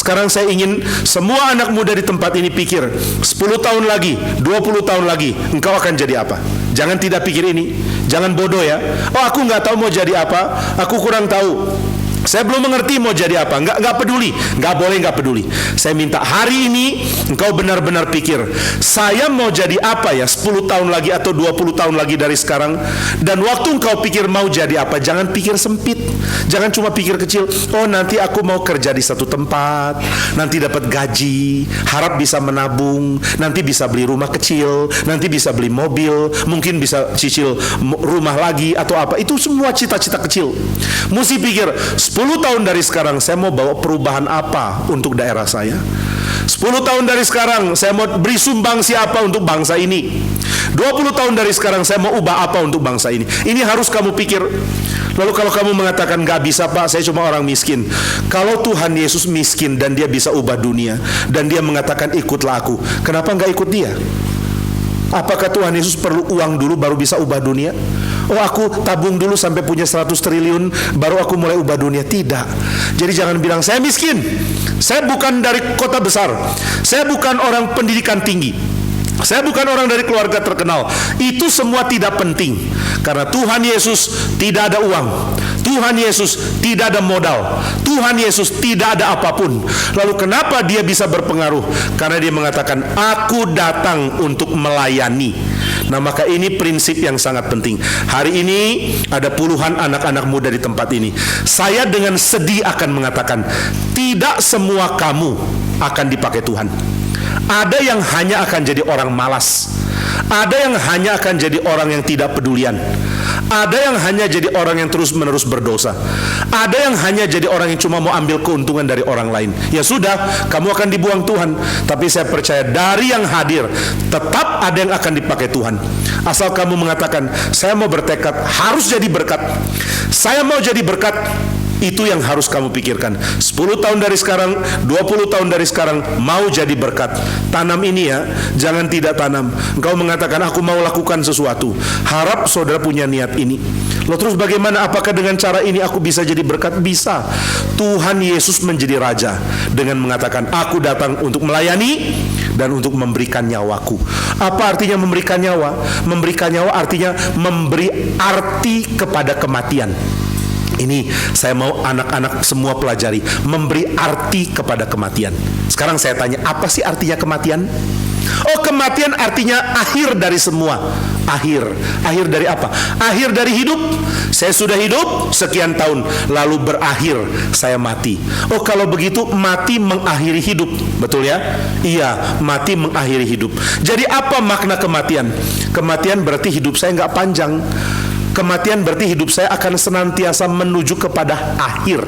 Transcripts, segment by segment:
Sekarang saya ingin semua anak muda di tempat ini pikir, 10 tahun lagi, 20 tahun lagi, engkau akan jadi apa? Jangan tidak pikir ini, jangan bodoh ya. Oh, aku nggak tahu mau jadi apa, aku kurang tahu, saya belum mengerti mau jadi apa. Nggak peduli, nggak boleh nggak peduli. Saya minta hari ini engkau benar-benar pikir, saya mau jadi apa ya 10 tahun lagi atau 20 tahun lagi dari sekarang. Dan waktu engkau pikir mau jadi apa, jangan pikir sempit, jangan cuma pikir kecil. Oh, nanti aku mau kerja di satu tempat, nanti dapat gaji, harap bisa menabung, nanti bisa beli rumah kecil, nanti bisa beli mobil, mungkin bisa cicil rumah lagi atau apa. Itu semua cita-cita kecil. Mesti pikir 10 tahun dari sekarang saya mau bawa perubahan apa untuk daerah saya. 10 tahun dari sekarang saya mau beri sumbangsi apa untuk bangsa ini. 20 tahun dari sekarang saya mau ubah apa untuk bangsa ini. Ini harus kamu pikir. Lalu kalau kamu mengatakan gak bisa Pak, saya cuma orang miskin. Kalau Tuhan Yesus miskin dan dia bisa ubah dunia, dan dia mengatakan ikutlah aku, kenapa gak ikut dia? Apakah Tuhan Yesus perlu uang dulu baru bisa ubah dunia? Oh, aku tabung dulu sampai punya 100 triliun baru aku mulai ubah dunia. Tidak. Jadi jangan bilang saya miskin, saya bukan dari kota besar, saya bukan orang pendidikan tinggi, saya bukan orang dari keluarga terkenal. Itu semua tidak penting. Karena Tuhan Yesus tidak ada uang, Tuhan Yesus tidak ada modal, Tuhan Yesus tidak ada apapun. Lalu kenapa dia bisa berpengaruh? Karena dia mengatakan, aku datang untuk melayani. Nah, maka ini prinsip yang sangat penting. Hari ini ada puluhan anak-anak muda di tempat ini. Saya dengan sedih akan mengatakan, tidak semua kamu akan dipakai Tuhan. Ada yang hanya akan jadi orang malas, ada yang hanya akan jadi orang yang tidak pedulian, ada yang hanya jadi orang yang terus-menerus berdosa, ada yang hanya jadi orang yang cuma mau ambil keuntungan dari orang lain. Ya sudah, kamu akan dibuang Tuhan. Tapi saya percaya dari yang hadir tetap ada yang akan dipakai Tuhan. Asal kamu mengatakan, saya mau bertekad harus jadi berkat, saya mau jadi berkat. Itu yang harus kamu pikirkan. 10 tahun dari sekarang, 20 tahun dari sekarang, mau jadi berkat. Tanam ini ya, jangan tidak tanam. Engkau mengatakan, aku mau lakukan sesuatu. Harap saudara punya niat ini. Loh, terus bagaimana? Apakah dengan cara ini aku bisa jadi berkat? Bisa. Tuhan Yesus menjadi raja dengan mengatakan, aku datang untuk melayani dan untuk memberikan nyawaku. Apa artinya memberikan nyawa? Memberikan nyawa artinya memberi arti kepada kematian. Ini saya mau anak-anak semua pelajari, memberi arti kepada kematian. Sekarang saya tanya, apa sih artinya kematian? Oh, kematian artinya akhir dari semua. Akhir dari apa? Akhir dari hidup. Saya sudah hidup sekian tahun, lalu berakhir saya mati. Oh, kalau begitu mati mengakhiri hidup, betul ya? Iya, mati mengakhiri hidup. Jadi apa makna kematian? Kematian berarti hidup saya nggak panjang. Kematian berarti hidup saya akan senantiasa menuju kepada akhir.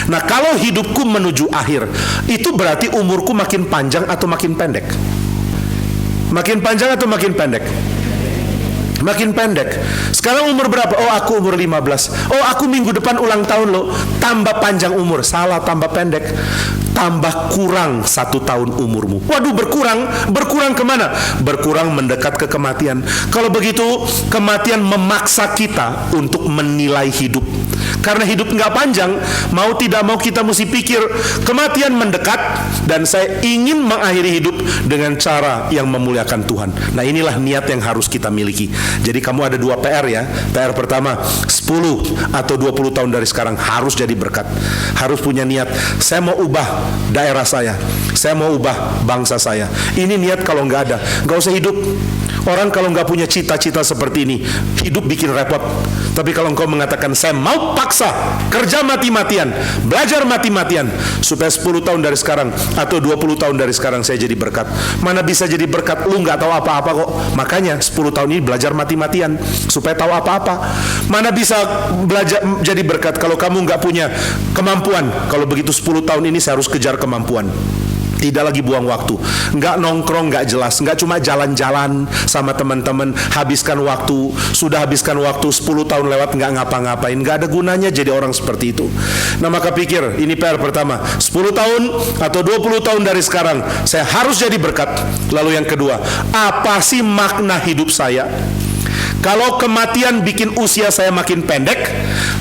Nah, kalau hidupku menuju akhir, itu berarti umurku makin panjang atau makin pendek? Makin panjang atau makin pendek? Makin pendek. Sekarang umur berapa? Oh, aku umur 15. Oh, aku minggu depan ulang tahun loh. Tambah panjang umur. Salah, tambah pendek. Tambah kurang 1 tahun umurmu. Waduh, berkurang. Berkurang kemana? Berkurang mendekat ke kematian. Kalau begitu, kematian memaksa kita untuk menilai hidup. Karena hidup nggak panjang, mau tidak mau kita mesti pikir, kematian mendekat dan saya ingin mengakhiri hidup dengan cara yang memuliakan Tuhan. Nah, inilah niat yang harus kita miliki. Jadi kamu ada 2 PR ya. PR pertama, 10 atau 20 tahun dari sekarang harus jadi berkat. Harus punya niat, saya mau ubah daerah saya mau ubah bangsa saya. Ini niat. Kalau nggak ada, nggak usah hidup. Orang kalau nggak punya cita-cita seperti ini, hidup bikin repot. Tapi kalau engkau mengatakan, saya mau paksa, kerja mati-matian, belajar mati-matian, supaya 10 tahun dari sekarang atau 20 tahun dari sekarang saya jadi berkat. Mana bisa jadi berkat, lu nggak tahu apa-apa kok. Makanya 10 tahun ini belajar mati-matian supaya tahu apa-apa. Mana bisa belajar jadi berkat kalau kamu nggak punya kemampuan. Kalau begitu 10 tahun ini saya harus kejar kemampuan. Tidak lagi buang waktu, nggak nongkrong, nggak jelas, nggak cuma jalan-jalan sama teman-teman, habiskan waktu, sudah habiskan waktu 10 tahun lewat nggak ngapa-ngapain, nggak ada gunanya jadi orang seperti itu. Nah, maka pikir, ini PR pertama, 10 tahun atau 20 tahun dari sekarang saya harus jadi berkat. Lalu yang kedua, apa sih makna hidup saya? Kalau kematian bikin usia saya makin pendek,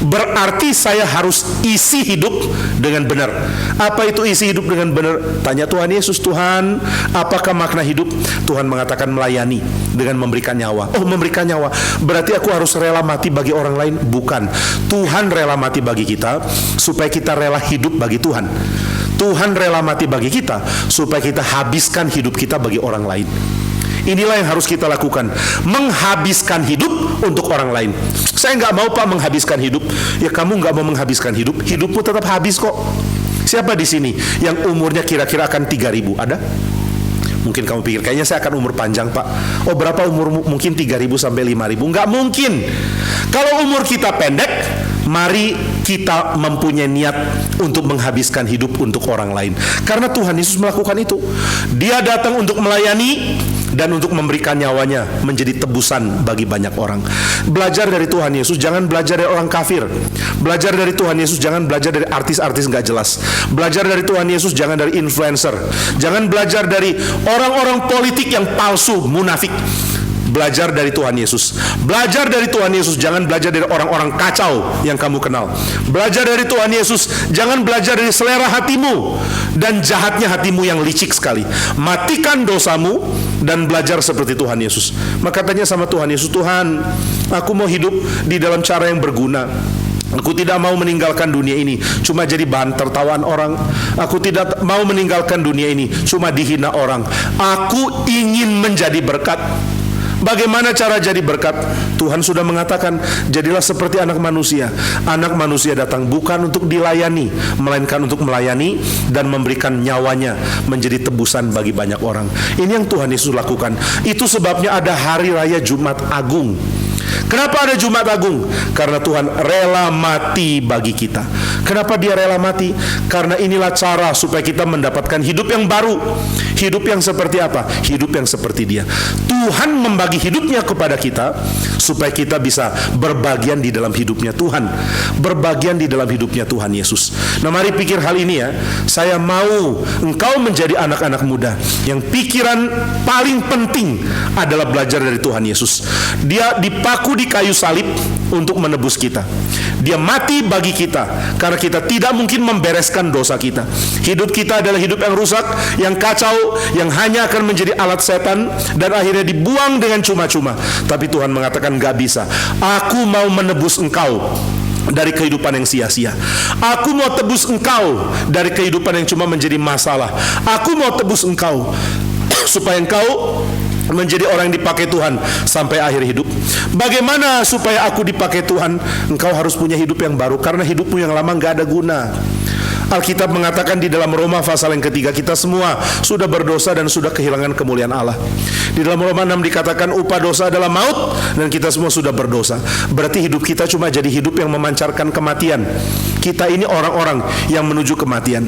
berarti saya harus isi hidup dengan benar. Apa itu isi hidup dengan benar? Tanya Tuhan Yesus, Tuhan, apakah makna hidup? Tuhan mengatakan melayani dengan memberikan nyawa. Oh, memberikan nyawa, berarti aku harus rela mati bagi orang lain? Bukan. Tuhan rela mati bagi kita supaya kita rela hidup bagi Tuhan. Tuhan rela mati bagi kita supaya kita habiskan hidup kita bagi orang lain. Inilah yang harus kita lakukan, menghabiskan hidup untuk orang lain. Saya nggak mau Pak menghabiskan hidup. Ya kamu nggak mau menghabiskan hidup, hidupmu tetap habis kok. Siapa di sini yang umurnya kira-kira akan 3.000? Ada? Mungkin kamu pikir, kayaknya saya akan umur panjang Pak. Oh, berapa umurmu? Mungkin 3.000 sampai 5.000. Nggak mungkin. Kalau umur kita pendek, mari kita mempunyai niat untuk menghabiskan hidup untuk orang lain. Karena Tuhan Yesus melakukan itu. Dia datang untuk melayani dan untuk memberikan nyawanya menjadi tebusan bagi banyak orang. Belajar dari Tuhan Yesus, jangan belajar dari orang kafir. Belajar dari Tuhan Yesus, jangan belajar dari artis-artis nggak jelas. Belajar dari Tuhan Yesus, jangan dari influencer. Jangan belajar dari orang-orang politik yang palsu, munafik. Belajar dari Tuhan Yesus. Belajar dari Tuhan Yesus, jangan belajar dari orang-orang kacau yang kamu kenal. Belajar dari Tuhan Yesus, jangan belajar dari selera hatimu dan jahatnya hatimu yang licik sekali. Matikan dosamu dan belajar seperti Tuhan Yesus. Maka tanya sama Tuhan Yesus, Tuhan, aku mau hidup di dalam cara yang berguna. Aku tidak mau meninggalkan dunia ini cuma jadi bahan tertawaan orang. Aku tidak mau meninggalkan dunia ini cuma dihina orang. Aku ingin menjadi berkat. Bagaimana cara jadi berkat? Tuhan sudah mengatakan, jadilah seperti anak manusia. Anak manusia datang bukan untuk dilayani, melainkan untuk melayani dan memberikan nyawanya menjadi tebusan bagi banyak orang. Ini yang Tuhan Yesus lakukan. Itu sebabnya ada hari raya Jumat Agung. Kenapa ada Jumat Agung? Karena Tuhan rela mati bagi kita. Kenapa dia rela mati? Karena inilah cara supaya kita mendapatkan hidup yang baru. Hidup yang seperti apa? Hidup yang seperti dia. Tuhan membagi hidupnya kepada kita supaya kita bisa berbagian di dalam hidupnya Tuhan. Berbagian di dalam hidupnya Tuhan Yesus. Nah, mari pikir hal ini ya. Saya mau engkau menjadi anak-anak muda yang pikiran paling penting adalah belajar dari Tuhan Yesus. Dia dipaku di kayu salib untuk menebus kita. Dia mati bagi kita karena kita tidak mungkin membereskan dosa kita. Hidup kita adalah hidup yang rusak, yang kacau, yang hanya akan menjadi alat setan dan akhirnya dibuang dengan cuma-cuma. Tapi Tuhan mengatakan gak bisa. Aku mau menebus engkau dari kehidupan yang sia-sia. Aku mau tebus engkau dari kehidupan yang cuma menjadi masalah. Aku mau tebus engkau supaya engkau menjadi orang yang dipakai Tuhan sampai akhir hidup. Bagaimana supaya aku dipakai Tuhan? Engkau harus punya hidup yang baru, karena hidupmu yang lama gak ada guna. Alkitab mengatakan di dalam Roma pasal yang ketiga, kita semua sudah berdosa dan sudah kehilangan kemuliaan Allah. Di dalam Roma 6 dikatakan upah dosa adalah maut, dan kita semua sudah berdosa. Berarti hidup kita cuma jadi hidup yang memancarkan kematian. Kita ini orang-orang yang menuju kematian.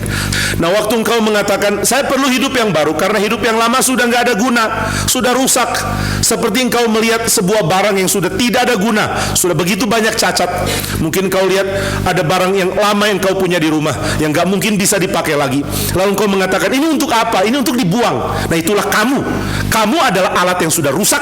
Nah, waktu engkau mengatakan saya perlu hidup yang baru karena hidup yang lama sudah gak ada guna, sudah rusak. Seperti engkau melihat sebuah barang yang sudah tidak ada guna, sudah begitu banyak cacat. Mungkin kau lihat ada barang yang lama yang kau punya di rumah yang gak mungkin bisa dipakai lagi. Lalu engkau mengatakan ini untuk apa? Ini untuk dibuang. Nah, itulah kamu. Kamu adalah alat yang sudah rusak,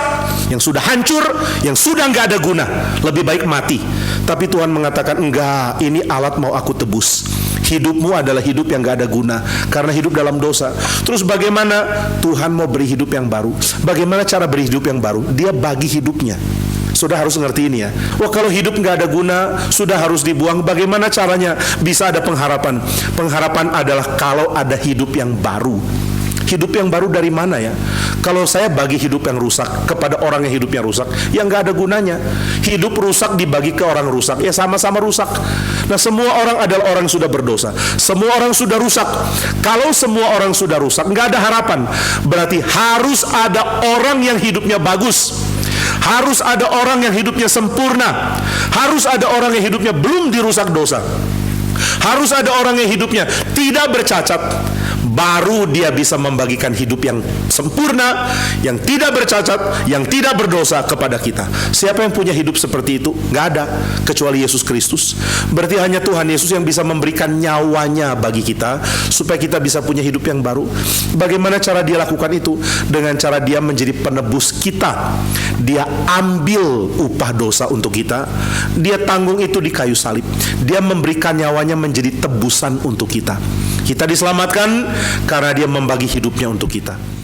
yang sudah hancur, yang sudah gak ada guna. Lebih baik mati. Tapi Tuhan mengatakan enggak, ini alat mau aku tebus. Hidupmu adalah hidup yang gak ada guna karena hidup dalam dosa. Terus bagaimana Tuhan mau beri hidup yang baru? Bagaimana cara beri hidup yang baru? Dia bagi hidupnya. Sudah harus ngerti ini ya. Wah, kalau hidup nggak ada guna, sudah harus dibuang. Bagaimana caranya bisa ada pengharapan? Pengharapan adalah kalau ada hidup yang baru. Hidup yang baru dari mana ya? Kalau saya bagi hidup yang rusak kepada orang yang hidupnya rusak, yang nggak ada gunanya. Hidup rusak dibagi ke orang rusak, ya sama-sama rusak. Nah, semua orang adalah orang yang sudah berdosa. Semua orang sudah rusak. Kalau semua orang sudah rusak, nggak ada harapan. Berarti harus ada orang yang hidupnya bagus. Harus ada orang yang hidupnya sempurna. Harus ada orang yang hidupnya belum dirusak dosa. Harus ada orang yang hidupnya tidak bercacat, baru dia bisa membagikan hidup yang sempurna, yang tidak bercacat, yang tidak berdosa kepada kita. Siapa yang punya hidup seperti itu? Gak ada, kecuali Yesus Kristus. Berarti hanya Tuhan Yesus yang bisa memberikan nyawanya bagi kita, supaya kita bisa punya hidup yang baru. Bagaimana cara dia lakukan itu? Dengan cara dia menjadi penebus kita. Dia ambil upah dosa untuk kita, dia tanggung itu di kayu salib, dia memberikan nyawanya menjadi tebusan untuk kita. Kita diselamatkan karena dia membagi hidupnya untuk kita.